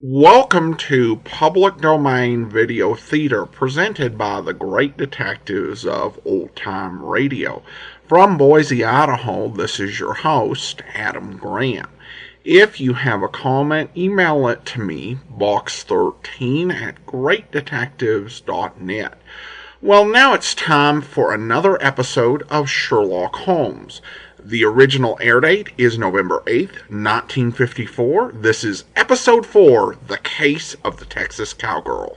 Welcome to Public Domain Video Theater, presented by the great detectives of Old Time Radio. From Boise, Idaho, this is your host, Adam Grant. If you have a comment, email it to me, box13@greatdetectives.net. Well, now it's time for another episode of Sherlock Holmes. The original air date is November 8th, 1954. This is Episode 4, The Case of the Texas Cowgirl.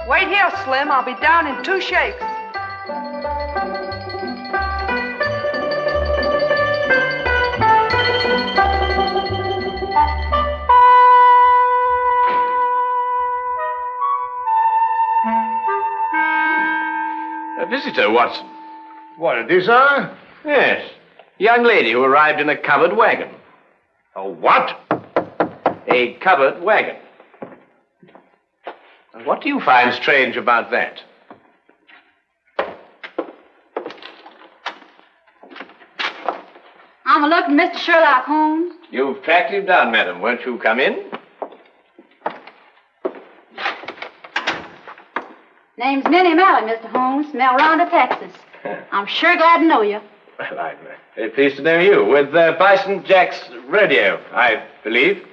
Wait here, Slim. I'll be down in 2 shakes. A visitor, Watson. What, a desire? Yes. Young lady who arrived in a covered wagon. A what? A covered wagon. And what do you find strange about that? I'm looking, Mr. Sherlock Holmes. You've tracked him down, madam. Won't you come in? Name's Minnie Malley, Mr. Holmes, from El Ronda, Texas. I'm sure glad to know you. Well, I'm very pleased to know you. With Bison Jack's rodeo, I believe.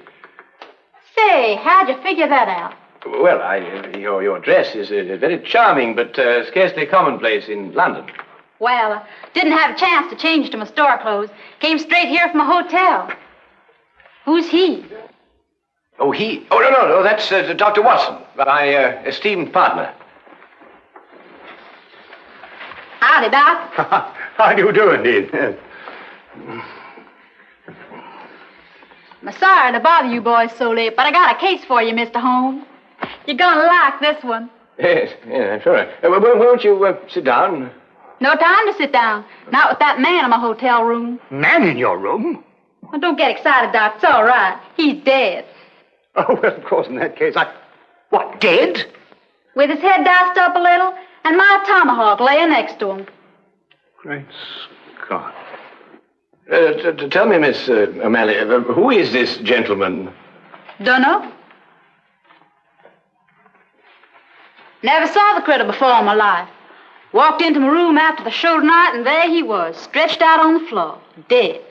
Say, how'd you figure that out? Well, your dress is very charming, but scarcely commonplace in London. Well, didn't have a chance to change to my store clothes. Came straight here from a hotel. Who's he? Oh, he? Oh, no, that's Dr. Watson, my esteemed partner. Howdy, Doc. How do you do, indeed? I'm sorry to bother you boys so late, but I got a case for you, Mr. Holmes. You're gonna like this one. Yes, I'm sure. Won't you sit down? No time to sit down. Not with that man in my hotel room. Man in your room? Well, don't get excited, Doc. It's all right. He's dead. Oh, well, of course, in that case, What, dead? With his head diced up a little, and my tomahawk laying next to him. Great Scott. Tell me, Miss O'Malley, who is this gentleman? Dunno. Never saw the critter before in my life. Walked into my room after the show tonight, and there he was, stretched out on the floor, dead.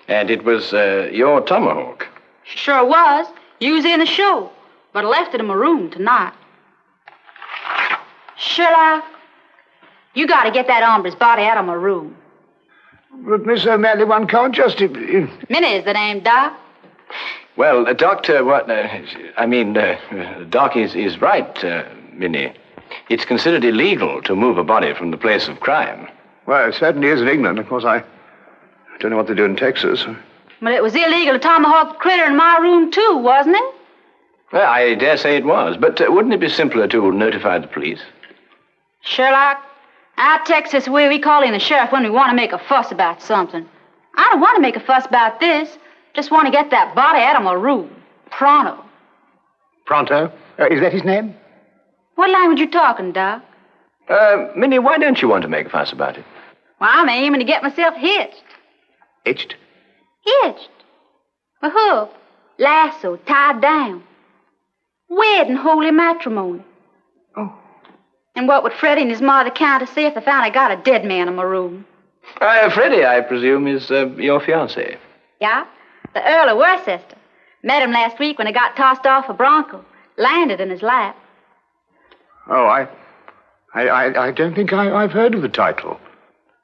And it was your tomahawk? Sure was. Used in the show, but I left it in my room tonight. Sherlock, you gotta get that hombre's body out of my room. But, Miss O'Malley, one can't just... Minnie's the name, Doc. Well, Doctor, Doc is right, Minnie. It's considered illegal to move a body from the place of crime. Well, it certainly is in England. Of course, I don't know what they do in Texas. But it was illegal to tomahawk the critter in my room, too, wasn't it? Well, I dare say it was. But wouldn't it be simpler to notify the police? Sherlock, out Texas way we call in the sheriff when we want to make a fuss about something. I don't want to make a fuss about this. Just want to get that body out of my room. Pronto. Pronto? Is that his name? What language you talking, Doc? Minnie, why don't you want to make a fuss about it? Well, I'm aiming to get myself hitched. Hitched? Hitched? A hook, lasso, tied down. Wedding, holy matrimony. Oh. And what would Freddie and his mother count to say if they found I got a dead man in my room? Freddie, I presume, is your fiancé. Yeah, the Earl of Worcester. Met him last week when he got tossed off a bronco. Landed in his lap. Oh, I don't think I've heard of the title.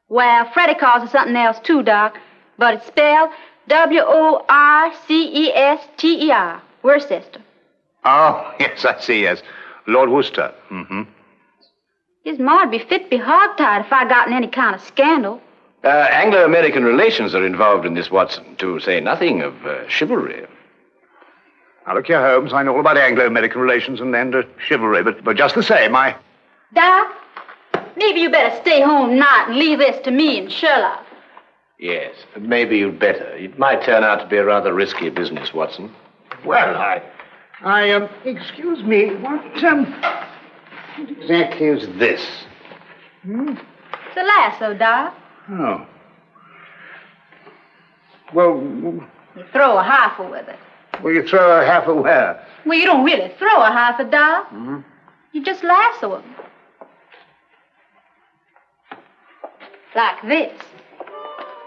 Well, Freddie calls it something else too, Doc. But it's spelled Worcester. Worcester. Oh, yes, I see, yes. Lord Worcester. Mm-hmm. His ma'd be fit to be hogtied if I got in any kind of scandal. Anglo-American relations are involved in this, Watson, to say nothing of chivalry. Now, look here, Holmes, I know all about Anglo-American relations and chivalry, but just the same, Doc, maybe you better stay home tonight and leave this to me and Sherlock. Yes, maybe you'd better. It might turn out to be a rather risky business, Watson. Well, excuse me, what exactly is this? It's a lasso, Doc. Oh. Well, You throw a heifer with it. will you throw a half a where? Well, you don't really throw a heifer, Doc. Mm-hmm. You just lasso him. Like this.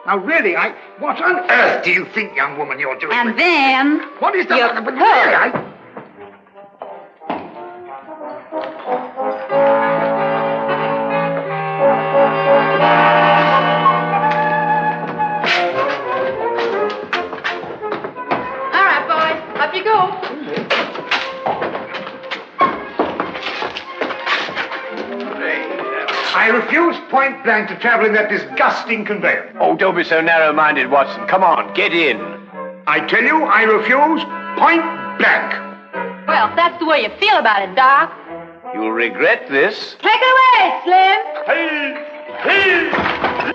Now, really, what on earth do you think, young woman, you're doing? And then... What is the... you But pull. really, All right, boys. Up you go. I refuse point blank to travel in that disgusting conveyance. Oh, don't be so narrow-minded, Watson. Come on, get in. I tell you, I refuse point blank. Well, if that's the way you feel about it, Doc. You'll regret this. Take it away, Slim.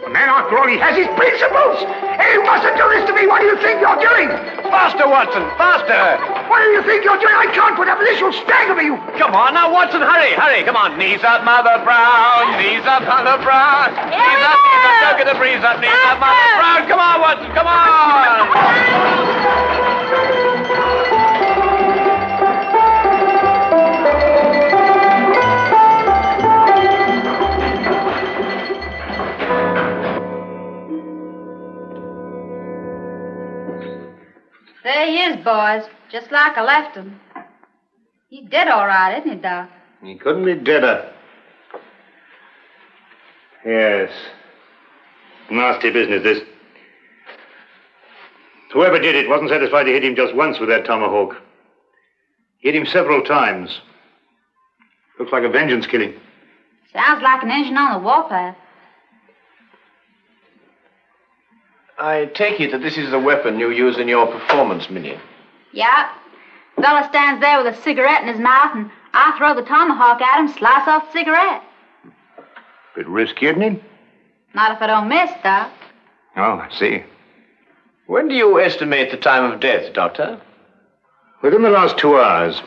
The man, after all, he has his principles. Hey, you mustn't do this to me. What do you think you're doing? Faster, Watson, faster. What do you think you're doing? I can't put up with this. You'll stagger me. Come on, now, Watson, hurry, come on. Knees up, Mother Brown, knees up, Mother Brown. Knees up, don't get the breeze up, knees up, Mother Brown. Come on, Watson, come on. There he is, boys. Just like I left him. He's dead all right, isn't he, Doc? He couldn't be deader. Yes. Nasty business, this. Whoever did it wasn't satisfied to hit him just once with that tomahawk. Hit him several times. Looks like a vengeance killing. Sounds like an engine on the warpath. I take it that this is the weapon you use in your performance, Minnie. Yeah. Fella stands there with a cigarette in his mouth, and I throw the tomahawk at him, slice off the cigarette. Bit risky, isn't it? Not if I don't miss, Doc. Oh, I see. When do you estimate the time of death, Doctor? Within the last 2 hours.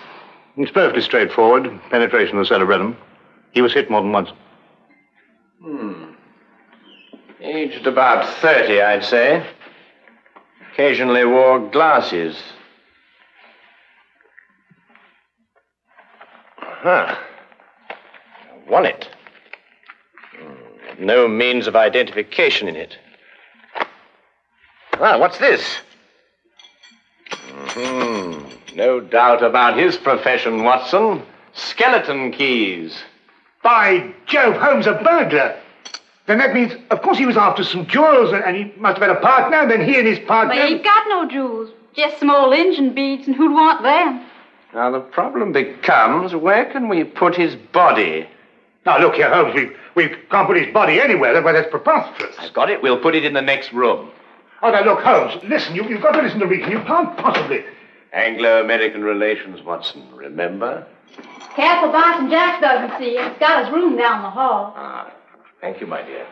It's perfectly straightforward. Penetration of the cerebellum. He was hit more than once. Aged about 30, I'd say. Occasionally wore glasses. Huh. Wallet. No means of identification in it. Ah, what's this? No doubt about his profession, Watson. Skeleton keys. By Jove, Holmes, a burglar. Then that means, of course, he was after some jewels, and he must have had a partner, and then he and his partner... But he ain't got no jewels. Just some old engine beads, and who'd want them? Now, the problem becomes, where can we put his body? Now, look here, Holmes, we can't put his body anywhere. That's preposterous. I've got it. We'll put it in the next room. Oh, now, look, Holmes, listen, you've got to listen to reason. You can't possibly... Anglo-American relations, Watson, remember? Careful, Barton Jack doesn't see it. He's got his room down the hall. Ah, thank you, my dear.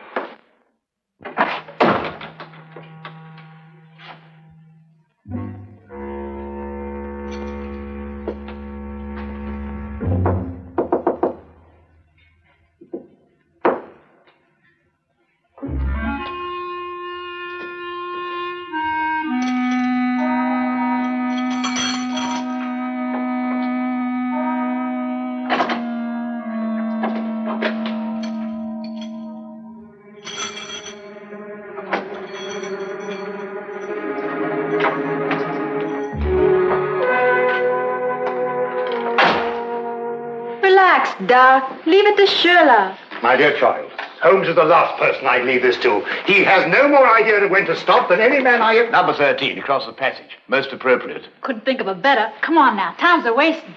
Relax, Doc. Leave it to Sherlock. My dear child, Holmes is the last person I'd leave this to. He has no more idea of when to stop than any man I have... Number 13, across the passage. Most appropriate. Couldn't think of a better. Come on now. Time's a wasting.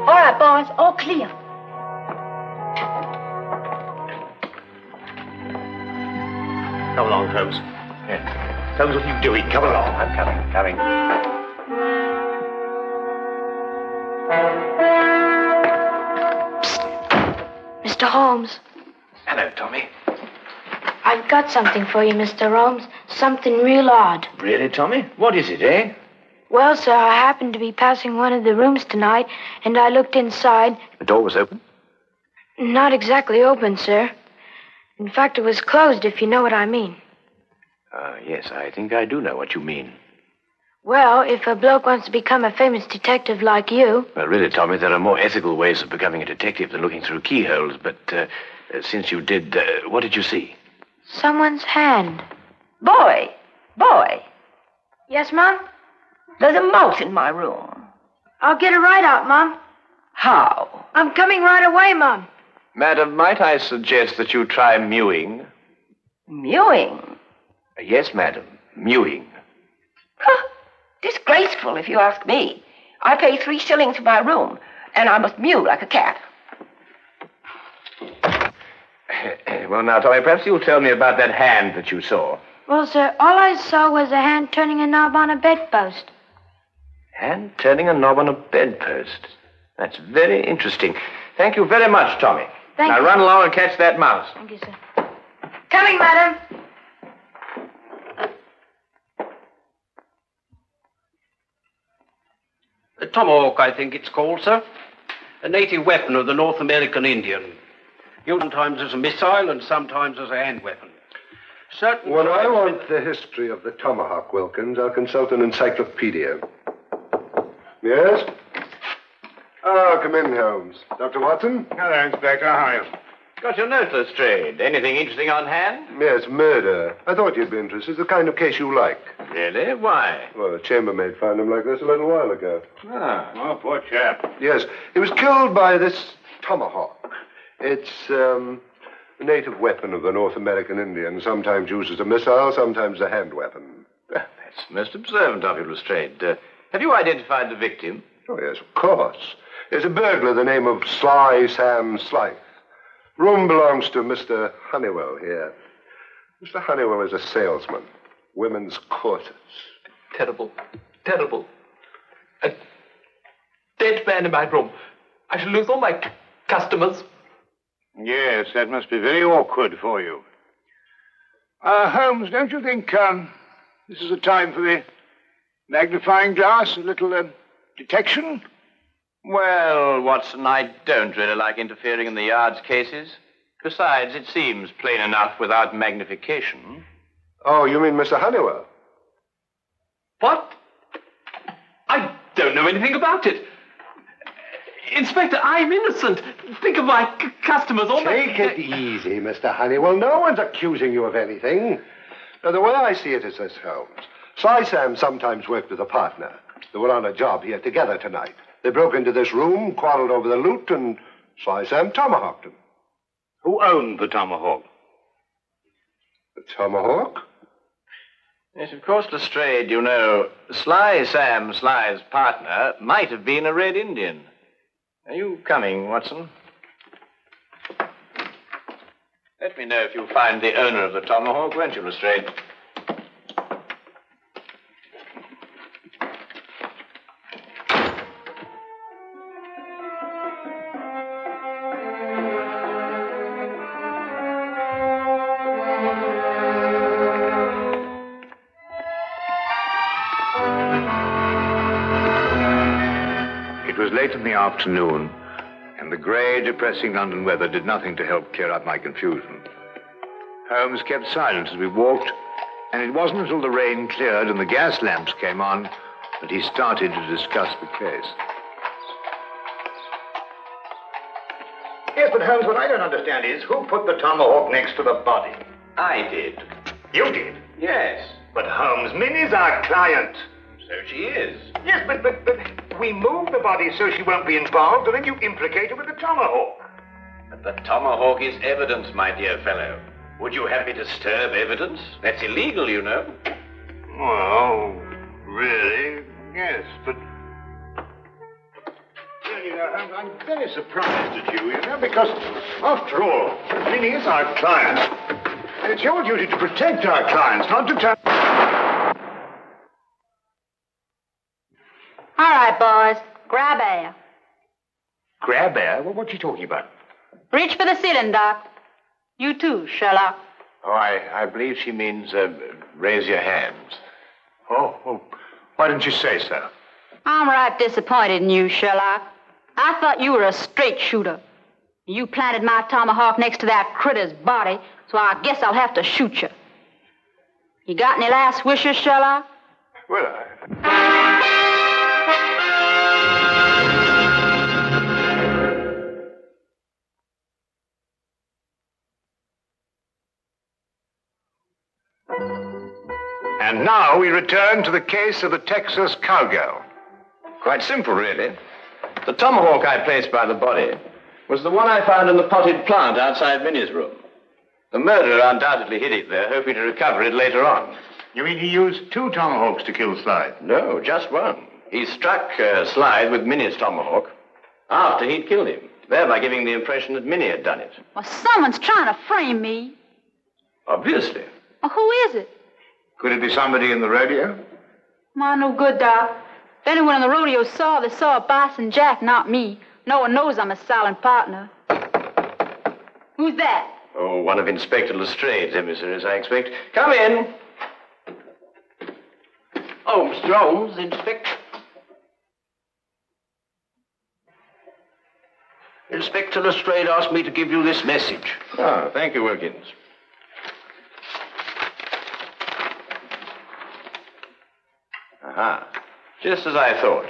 All right, boys. All clear. Come along, Holmes. Yes. Holmes, what are you doing? Come along. I'm coming. Mr. Holmes. Hello, Tommy. I've got something for you, Mr. Holmes. Something real odd. Really, Tommy? What is it, eh? Well, sir, I happened to be passing one of the rooms tonight, and I looked inside. The door was open? Not exactly open, sir. In fact, it was closed, if you know what I mean. Yes, I think I do know what you mean. Well, if a bloke wants to become a famous detective like you... Well, really, Tommy, there are more ethical ways of becoming a detective than looking through keyholes. But since you did, what did you see? Someone's hand. Boy. Yes, Mom? There's a mouse in my room. I'll get it right out, Mom. How? I'm coming right away, Mom. Madam, might I suggest that you try mewing? Mewing? Yes, madam, mewing. Disgraceful, if you ask me. I pay 3 shillings for my room, and I must mew like a cat. Well, now, Tommy, perhaps you'll tell me about that hand that you saw. Well, sir, all I saw was a hand turning a knob on a bedpost. Hand turning a knob on a bedpost. That's very interesting. Thank you very much, Tommy. Thank now you. Run along and catch that mouse. Thank you, sir. Coming, madam. A tomahawk, I think it's called, sir. A native weapon of the North American Indian. Used sometimes as a missile and sometimes as a hand weapon. When I want the history of the tomahawk, Wilkins, I'll consult an encyclopedia. Yes? Ah, come in, Holmes. Dr. Watson? Hello, Inspector. How are you? Got your note, Lestrade. Anything interesting on hand? Yes, murder. I thought you'd be interested. It's the kind of case you like. Really? Why? Well, a chambermaid found him like this a little while ago. Oh, poor chap. Yes, he was killed by this tomahawk. It's a native weapon of the North American Indian, sometimes used as a missile, sometimes a hand weapon. That's most observant of you, Lestrade. Have you identified the victim? Oh, yes, of course. There's a burglar, the name of Sly Sam Slythe. Room belongs to Mr. Honeywell here. Mr. Honeywell is a salesman. Women's corsets. Terrible. Terrible. A dead man in my room. I shall lose all my customers. Yes, that must be very awkward for you. Holmes, don't you think this is a time for the magnifying glass, a little detection? Well, Watson, I don't really like interfering in the yard's cases. Besides, it seems plain enough without magnification. Oh, you mean Mr. Honeywell? What? I don't know anything about it. Inspector, I'm innocent. Think of my customers. All Take it easy, Mr. Honeywell. No one's accusing you of anything. Now, the way I see it is this, Holmes. Sly Sam sometimes worked with a partner. They were on a job here together tonight. They broke into this room, quarreled over the loot, and Sly Sam tomahawked him. Who owned the tomahawk? The tomahawk? Yes, of course, Lestrade, you know, Sly Sam Sly's partner might have been a Red Indian. Are you coming, Watson? Let me know if you find the owner of the tomahawk, won't you, Lestrade? It was late in the afternoon, and the grey, depressing London weather did nothing to help clear up my confusion. Holmes kept silent as we walked, and it wasn't until the rain cleared and the gas lamps came on that he started to discuss the case. Yes, but Holmes, what I don't understand is who put the tomahawk next to the body? I did. You did? Yes. But Holmes, Minnie's our client. So she is. Yes, but we moved the body so she won't be involved, and then you implicate her with the tomahawk. But the tomahawk is evidence, my dear fellow. Would you have me disturb evidence? That's illegal, you know. Well, really, yes, but... Well, you know, I'm very surprised at you, because, after all, Minnie is our client. And it's your duty to protect our clients, not to turn... All right, boys. Grab air. Grab air? Well, what's she talking about? Reach for the ceiling, Doc. You too, Sherlock. Oh, I believe she means raise your hands. Oh, well, why didn't you say so? I'm right disappointed in you, Sherlock. I thought you were a straight shooter. You planted my tomahawk next to that critter's body, so I guess I'll have to shoot you. You got any last wishes, Sherlock? Well, And now we return to the case of the Texas Cowgirl. Quite simple, really. The tomahawk I placed by the body was the one I found in the potted plant outside Minnie's room. The murderer undoubtedly hid it there, hoping to recover it later on. You mean he used 2 tomahawks to kill Slide? No, just one. He struck Slide with Minnie's tomahawk after he'd killed him, thereby giving the impression that Minnie had done it. Well, someone's trying to frame me. Obviously. Well, who is it? Could it be somebody in the rodeo? My no good, Doc. If anyone in the rodeo saw, they saw a Bison Jack, not me. No one knows I'm a silent partner. Who's that? Oh, one of Inspector Lestrade's emissaries, I expect. Come in. Oh, Mr. Holmes, Inspector. Inspector Lestrade asked me to give you this message. Oh, thank you, Wilkins. Aha. Just as I thought.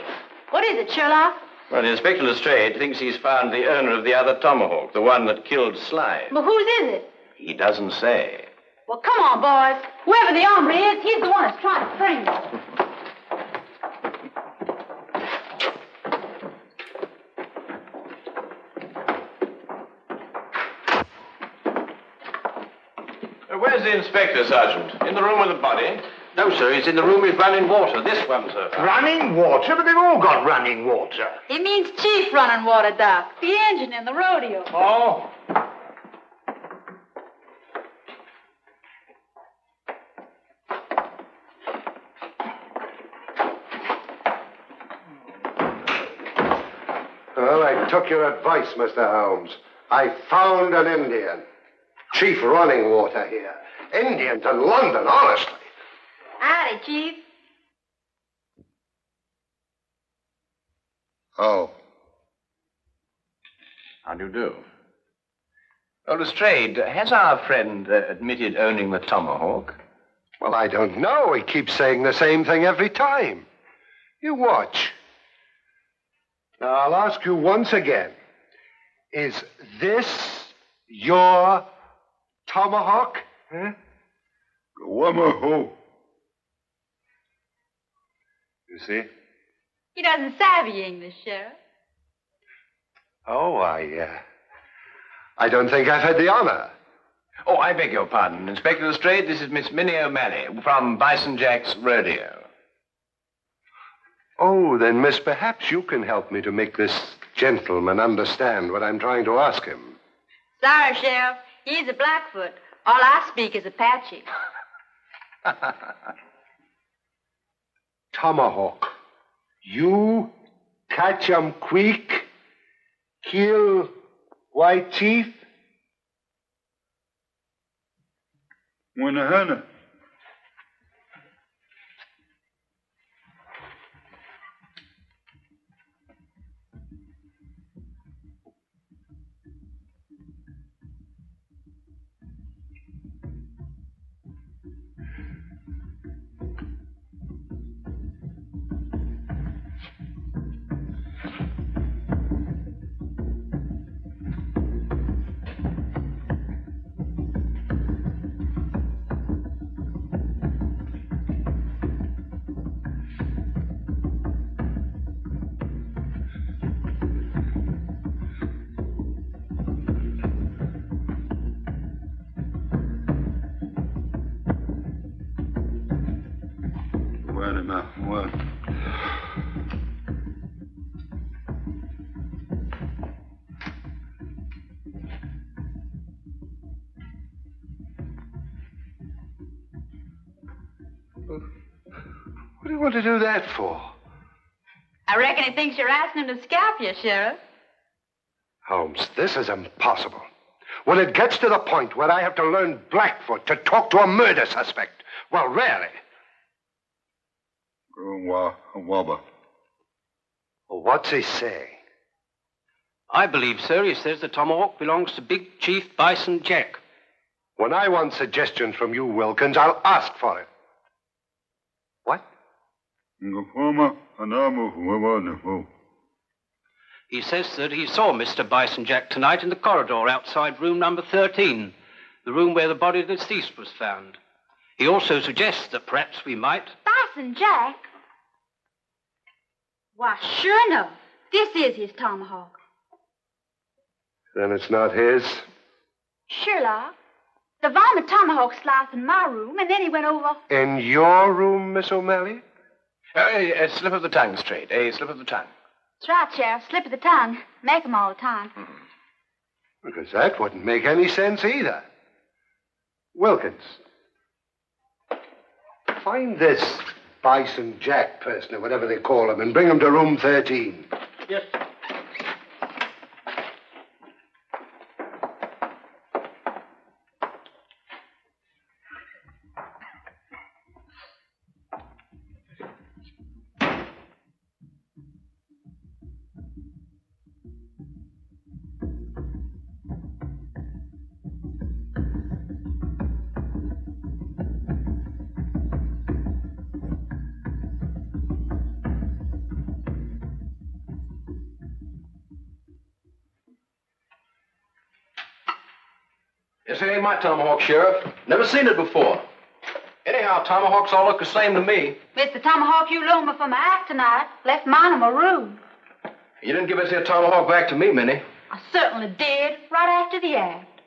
What is it, Sherlock? Well, Inspector Lestrade thinks he's found the owner of the other tomahawk, the one that killed Sly. But whose is it? He doesn't say. Well, come on, boys. Whoever the hombre is, he's the one that's trying to frame me. Where's the inspector, Sergeant? In the room with the body? No, sir, he's in the room with running water. This one, sir. Running water? But they've all got running water. It means Chief running water, Doc. The engine in the rodeo. Oh. Well, I took your advice, Mr. Holmes. I found an Indian. Chief running water here. Indian to London, honestly. Howdy, Chief. Oh. How do you do? Oh, Lestrade, has our friend admitted owning the tomahawk? Well, I don't know. He keeps saying the same thing every time. You watch. Now, I'll ask you once again. Is this your tomahawk? Huh? Wamaho. You see? He doesn't savvy English, Sheriff. Oh, I don't think I've had the honor. Oh, I beg your pardon. Inspector Lestrade, this is Miss Minnie O'Malley from Bison Jack's rodeo. Oh, then, miss, perhaps you can help me to make this gentleman understand what I'm trying to ask him. Sorry, Sheriff. He's a Blackfoot. All I speak is Apache. Tomahawk. You catch 'em quick, kill White Chief? Winahana. What? What do you want to do that for? I reckon he thinks you're asking him to scalp you, Sheriff. Holmes, this is impossible. When it gets to the point where I have to learn Blackfoot to talk to a murder suspect, well, really. Wobber. What's he saying? I believe, sir, he says the tomahawk belongs to Big Chief Bison Jack. When I want suggestions from you, Wilkins, I'll ask for it. What? He says that he saw Mr. Bison Jack tonight in the corridor outside room number 13, the room where the body of the deceased was found. He also suggests that perhaps we might... Bison Jack? Why, sure enough, this is his tomahawk. Then it's not his? Sherlock, the varmint tomahawk sliced in my room, and then he went over... In your room, Miss O'Malley? A slip of the tongue, Straight. A slip of the tongue. That's right, Sheriff. Slip of the tongue. Make 'em all the time. Because that wouldn't make any sense either. Wilkins, find this Bison Jack person, or whatever they call him, and bring him to room 13. Yes. This ain't my tomahawk, Sheriff. Never seen it before. Anyhow, tomahawks all look the same to me. It's the tomahawk you loaned me for my act tonight. Left mine in my room. You didn't give us your tomahawk back to me, Minnie. I certainly did, right after the act.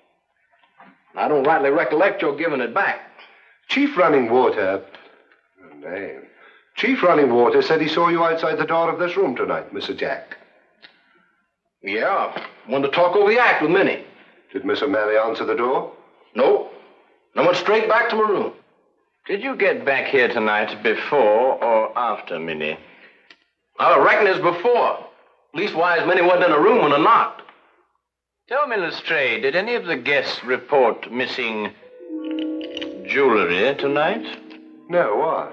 I don't rightly recollect your giving it back. Chief Running Water... Name. Chief Running Water said he saw you outside the door of this room tonight, Mr. Jack. Yeah, wanted to talk over the act with Minnie. Did Miss O'Malley answer the door? No. I went straight back to my room. Did you get back here tonight before or after Minnie? I reckon it's before. Leastwise, Minnie wasn't in a room when I knocked. Tell me, Lestrade, did any of the guests report missing jewelry tonight? No, why?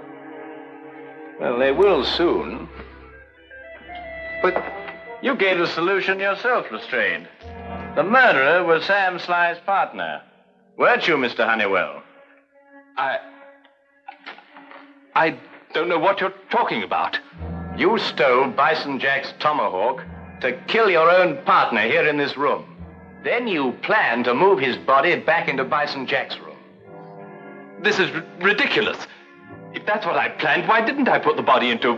Well, they will soon. But you gave the solution yourself, Lestrade. The murderer was Sam Sly's partner. Weren't you, Mr. Honeywell? I don't know what you're talking about. You stole Bison Jack's tomahawk to kill your own partner here in this room. Then you planned to move his body back into Bison Jack's room. This is ridiculous. If that's what I planned, why didn't I put the body into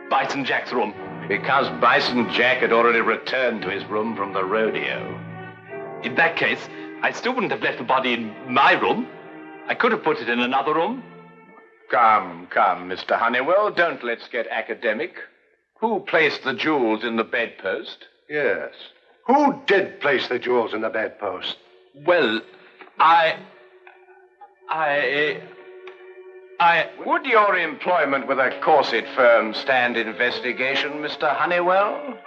Bison Jack's room? Because Bison Jack had already returned to his room from the rodeo. In that case, I still wouldn't have left the body in my room. I could have put it in another room. Come, Mr. Honeywell, don't let's get academic. Who placed the jewels in the bedpost? yes. Who did place the jewels in the bedpost? Well, Would your employment with a corset firm stand investigation, Mr. Honeywell?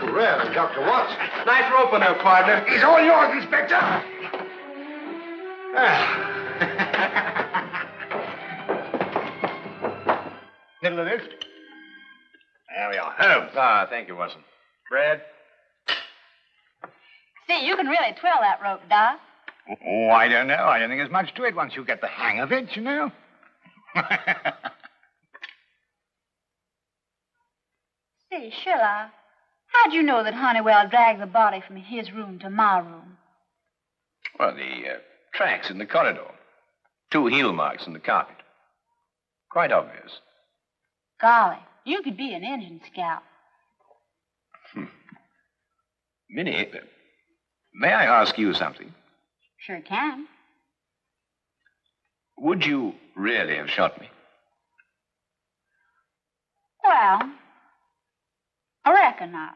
Really, Dr. Watson? Nice rope on there, partner. He's all yours, Inspector. Middle of this? There we are. Holmes. Thank you, Watson. Brad? See, you can really twirl that rope, Doc. Oh, I don't know. I don't think there's much to it once you get the hang of it, you know. Say, Sherlock, how'd you know that Honeywell dragged the body from his room to my room? Well, the tracks in the corridor. 2 heel marks in the carpet. Quite obvious. Golly, you could be an engine scout. Minnie, may I ask you something? Sure can. Would you really have shot me? Well, I reckon I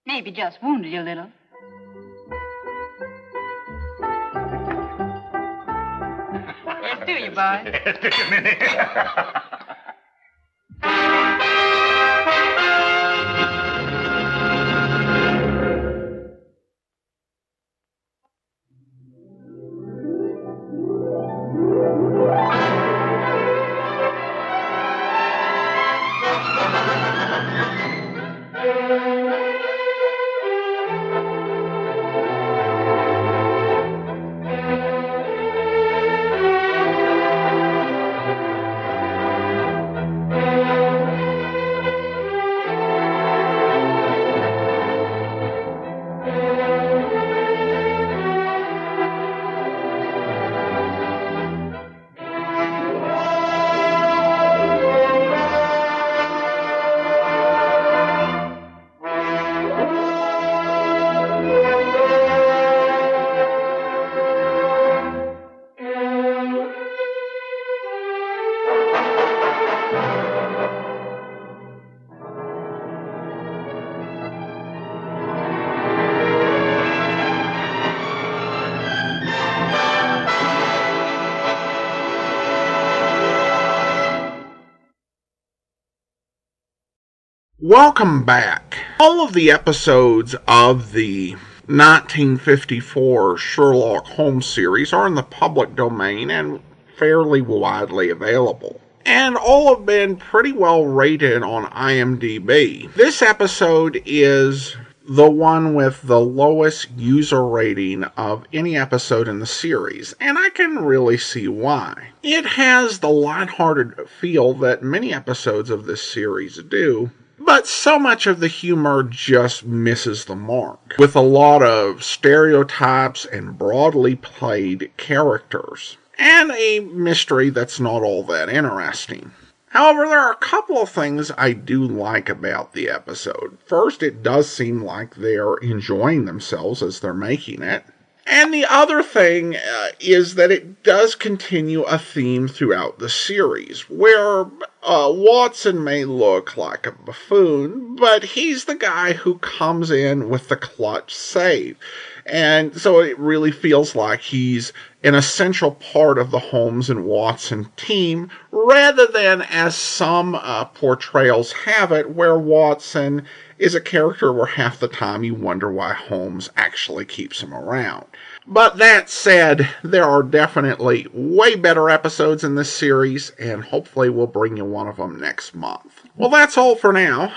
maybe just wounded you a little. Yes, do you, boy? Yes, do you, Minnie? Welcome back. All of the episodes of the 1954 Sherlock Holmes series are in the public domain and fairly widely available. And all have been pretty well rated on IMDb. This episode is the one with the lowest user rating of any episode in the series, and I can really see why. It has the lighthearted feel that many episodes of this series do, but so much of the humor just misses the mark, with a lot of stereotypes and broadly played characters, and a mystery that's not all that interesting. However, there are a couple of things I do like about the episode. First, it does seem like they're enjoying themselves as they're making it. And the other thing is that it does continue a theme throughout the series, where Watson may look like a buffoon, but he's the guy who comes in with the clutch save. And so it really feels like he's an essential part of the Holmes and Watson team, rather than, as some portrayals have it, where Watson is a character where half the time you wonder why Holmes actually keeps him around. But that said, there are definitely way better episodes in this series, and hopefully we'll bring you one of them next month. Well, that's all for now.